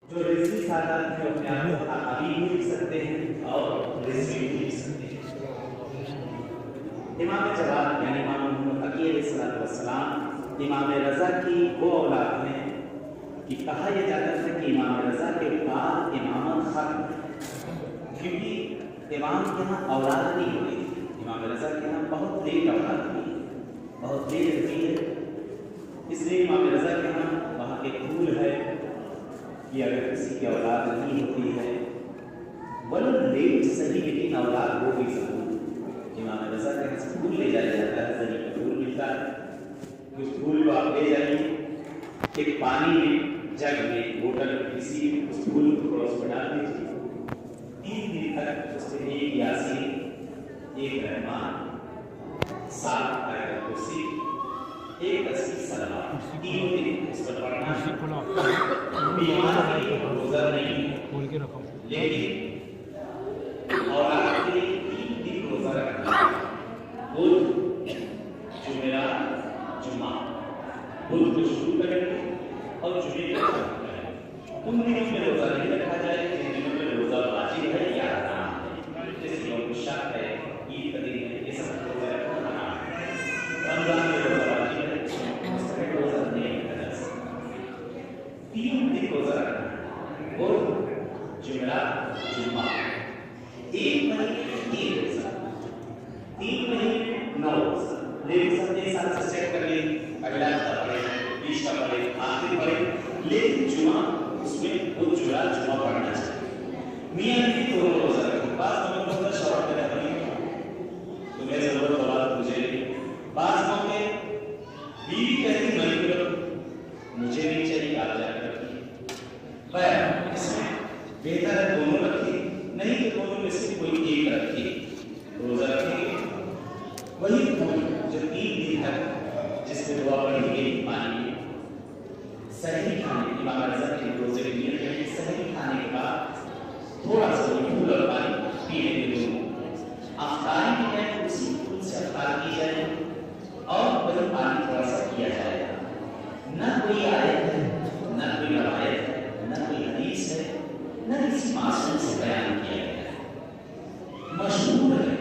जो रिजवी सादात हैं अपने आप को अभी भी लिख सकते हैं और रिजवी भी लिख सकते हैं। इमाम जवाद यानी इमाम मोहम्मद तकी अलैहिस्सलाम इमाम रज़ा की वो औलाद हैं कि कहा यह जाता था कि इमाम रज़ा के बाद इमामत खत्म, क्योंकि इमाम के यहाँ औलाद नहीं हो रही थी। इमाम रज़ा के यहाँ बहुत देर औलाद हुई, बहुत देर हुई है, इसलिए इमाम रज़ा के यहाँ वहाँ एक रूल है कि अगर किसी की औलाद नहीं होती है बल लेट सही लेकिन औलाद हो भी सकती, इमाम रज़ा के यहाँ फूल ले जाया जाता है, सही का फूल मिलता है, उस फूल को आप ले जाइए एक पानी में जग में बोतल किसी उस फूल को क्रॉस पर डाल दीजिए, 3 दिन तक उससे एक यासीन एक रहमान 7 आयत कुर्सी एक 80 सलावत 3 दिन उस पर पढ़ना। बीमार नहीं रोजा नहीं खोल के रखो, लेकिन और आपके 3 दिन रोजा रखना, बुध जुमेरात जुमा, बुध को शुरू करेंगे और जुमे को खत्म करेंगे। उन दिनों में रोजा नहीं रखा जाए जिन दिनों में रोजा वाजिब है या हराम है, जैसे लोग शक है ईद का दिन है, ये सब रोजा रखना हराम है। रमजान में रोजा वाजिब है, उसमें रोजा नहीं रखा जा सकता। 3 दिन रोजा रखना, बुध जुमेरात जुमा, 1 महीने 3 रोजा, 3 महीने 9 रोजा। लेकिन सबने साथ से चेक कर ले, अगला हफ्ता पढ़े, 20 का पढ़े, आखिर पढ़े, लेकिन जुमा उसमें बुध जुमेरात जुमा पढ़ना चाहिए। मियां बीवी दोनों रोजा रखो, बात हमें बहुत शौक है अपनी, तुम्हें जरूरत औलाद मुझे, बात मौके बीवी कहती नहीं करो, मुझे नहीं चाहिए, आप जाकर रखिए। खैर इसमें बेहतर है दोनों रखिए, नहीं तो दोनों में से कोई एक रखिए, रोजा रखिए वही फूल जो 3 दिन तक जिसमें दुआ पढ़ी गई पानी में सही खाने की इमाम रज़ा के रोजे के लिए सही खाने के बाद थोड़ा सा फूल और पानी पीने के लिए अफ्तारी के टाइम उसी फूल से अफ्तार की जाए और वही पानी थोड़ा सा किया जाएगा। न कोई आयत है, न कोई रवायत है, न कोई हदीस है, न किसी मासूम से बयान किया गया है। मशहूर है